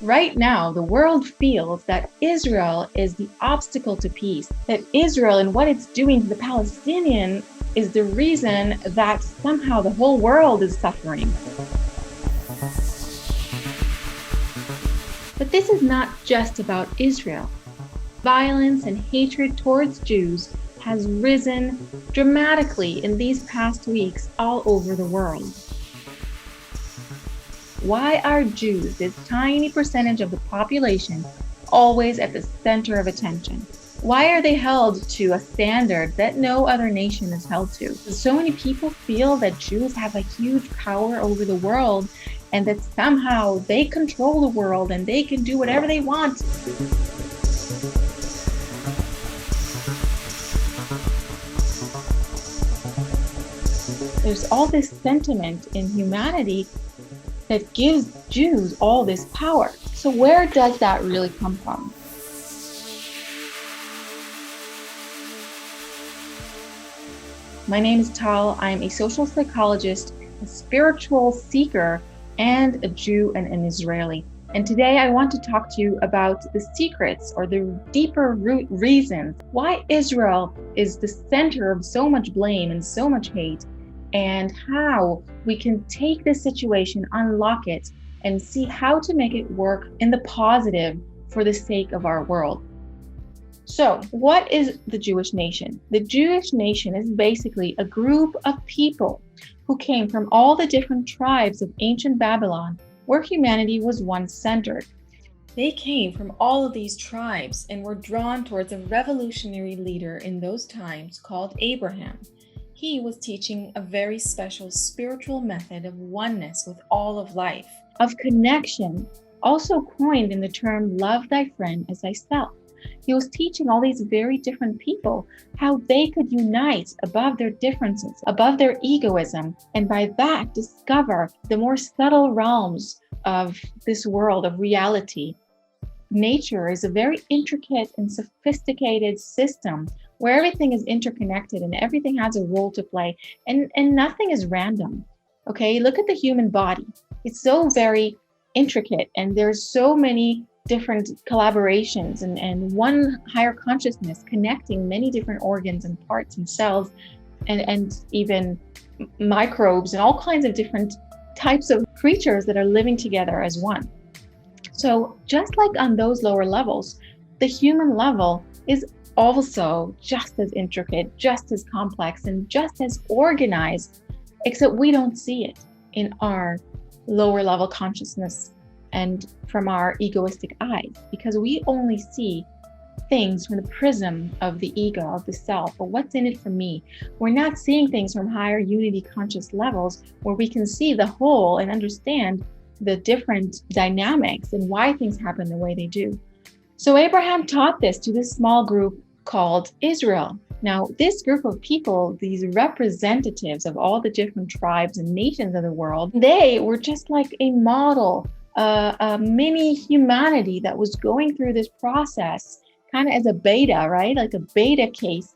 Right now, the world feels that Israel is the obstacle to peace, that Israel and what it's doing to the Palestinian is the reason that somehow the whole world is suffering. But this is not just about Israel. Violence and hatred towards Jews has risen dramatically in these past weeks all over the world. Why are Jews, this tiny percentage of the population, always at the center of attention? Why are they held to a standard that no other nation is held to? So many people feel that Jews have a huge power over the world and that somehow they control the world and they can do whatever they want. There's all this sentiment in humanity that gives Jews all this power. So where does that really come from? My name is et.al. I'm a social psychologist, a spiritual seeker, and a Jew and an Israeli. And today I want to talk to you about the secrets or the deeper root reasons why Israel is the center of so much blame and so much hate, and how we can take this situation, unlock it, and see how to make it work in the positive for the sake of our world. So, what is the Jewish nation? The Jewish nation is basically a group of people who came from all the different tribes of ancient Babylon, where humanity was once centered. They came from all of these tribes and were drawn towards a revolutionary leader in those times called Abraham. He was teaching a very special spiritual method of oneness with all of life, of connection, also coined in the term love thy friend as thyself. He was teaching all these very different people how they could unite above their differences, above their egoism, and by that discover the more subtle realms of this world of reality. Nature is a very intricate and sophisticated system where everything is interconnected and everything has a role to play, and nothing is random. Okay, look at the human body. It's so very intricate, and there's so many different collaborations and one higher consciousness connecting many different organs and parts and cells and even microbes and all kinds of different types of creatures that are living together as one. So just like on those lower levels, the human level is also just as intricate, just as complex, and just as organized, except we don't see it in our lower level consciousness and from our egoistic eyes, because we only see things from the prism of the ego, of the self, or what's in it for me. We're not seeing things from higher unity conscious levels where we can see the whole and understand the different dynamics and why things happen the way they do. So Abraham taught this to this small group called Israel. Now, this group of people, these representatives of all the different tribes and nations of the world, they were just like a model, a mini humanity that was going through this process kind of as a beta, right? Like a beta case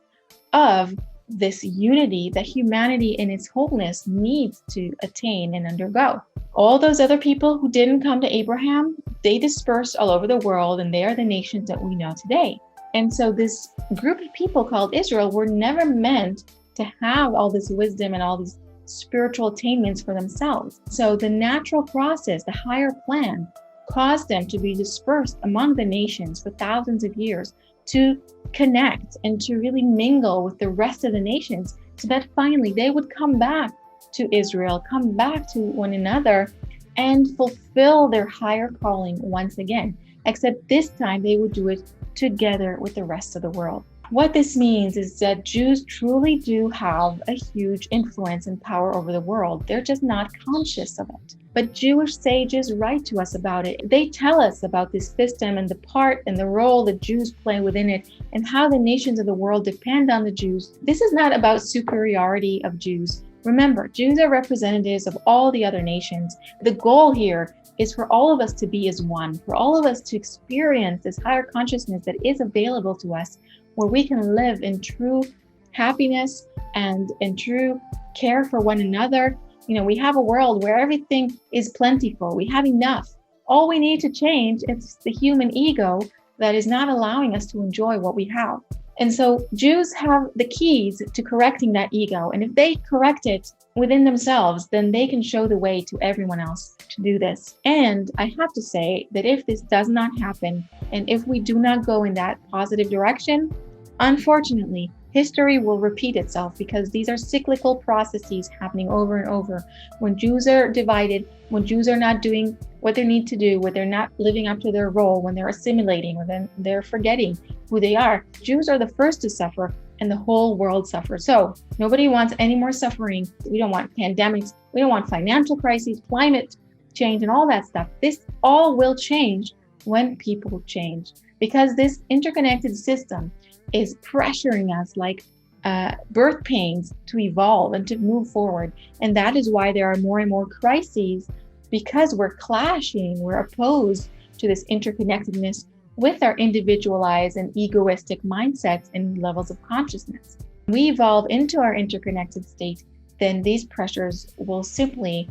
of this unity that humanity in its wholeness needs to attain and undergo. All those other people who didn't come to Abraham, they dispersed all over the world, and they are the nations that we know today. And so this group of people called Israel were never meant to have all this wisdom and all these spiritual attainments for themselves. So the natural process, the higher plan, caused them to be dispersed among the nations for thousands of years to connect and to really mingle with the rest of the nations, so that finally they would come back to Israel, come back to one another, and fulfill their higher calling once again. Except this time they would do it together with the rest of the world. What this means is that Jews truly do have a huge influence and power over the world. They're just not conscious of it. But Jewish sages write to us about it. They tell us about this system and the part and the role that Jews play within it, and how the nations of the world depend on the Jews. This is not about superiority of Jews. Remember, Jews are representatives of all the other nations. The goal here is for all of us to be as one, for all of us to experience this higher consciousness that is available to us, where we can live in true happiness and in true care for one another. You know, we have a world where everything is plentiful. We have enough. All we need to change is the human ego that is not allowing us to enjoy what we have. And so Jews have the keys to correcting that ego. And if they correct it within themselves, then they can show the way to everyone else to do this. And I have to say that if this does not happen, and if we do not go in that positive direction, unfortunately, history will repeat itself, because these are cyclical processes happening over and over. When Jews are divided, when Jews are not doing what they need to do, when they're not living up to their role, when they're assimilating, when they're forgetting who they are, Jews are the first to suffer, and the whole world suffers. So nobody wants any more suffering. We don't want pandemics. We don't want financial crises, climate change, and all that stuff. This all will change when people change, because this interconnected system is pressuring us like birth pains to evolve and to move forward. And that is why there are more and more crises, because we're clashing, we're opposed to this interconnectedness with our individualized and egoistic mindsets and levels of consciousness. When we evolve into our interconnected state, then these pressures will simply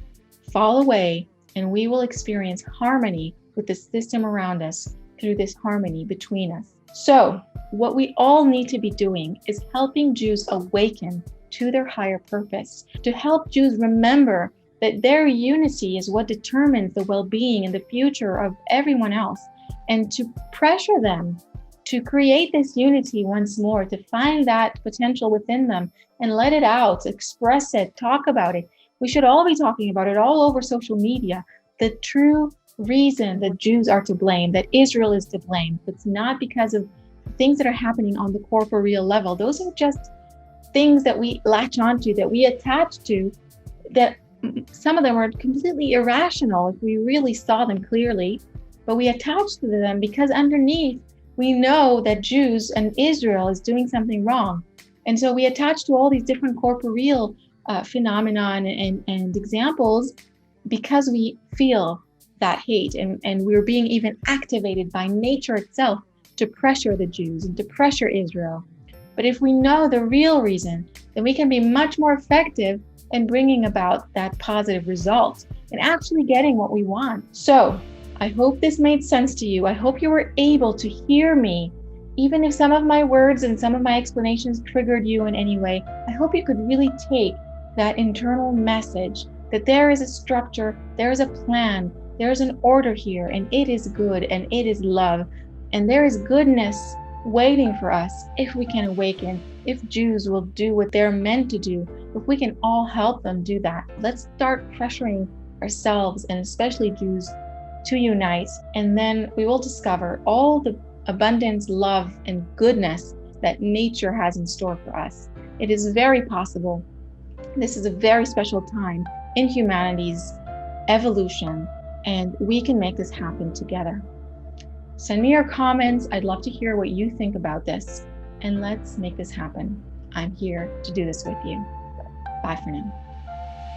fall away, and we will experience harmony with the system around us through this harmony between us. So what we all need to be doing is helping Jews awaken to their higher purpose, to help Jews remember that their unity is what determines the well-being and the future of everyone else, and to pressure them to create this unity once more, to find that potential within them and let it out, express it, talk about it. We should all be talking about it all over social media. The true reason that Jews are to blame, that Israel is to blame, it's not because of things that are happening on the corporeal level. Those are just things that we latch onto, that we attach to, that some of them are completely irrational if we really saw them clearly, but we attach to them because underneath we know that Jews and Israel is doing something wrong. And so we attach to all these different corporeal phenomenon and examples because we feel that hate, and we're being even activated by nature itself to pressure the Jews and to pressure Israel. But if we know the real reason, then we can be much more effective in bringing about that positive result and actually getting what we want. So I hope this made sense to you. I hope you were able to hear me, even if some of my words and some of my explanations triggered you in any way. I hope you could really take that internal message that there is a structure, there is a plan, there is an order here, and it is good, and it is love, and there is goodness waiting for us if we can awaken, if Jews will do what they're meant to do, if we can all help them do that. Let's start pressuring ourselves, and especially Jews, to unite, and then we will discover all the abundance, love, and goodness that nature has in store for us. It is very possible. This is a very special time in humanity's evolution, and we can make this happen together. Send me your comments. I'd love to hear what you think about this, and let's make this happen. I'm here to do this with you. Bye for now.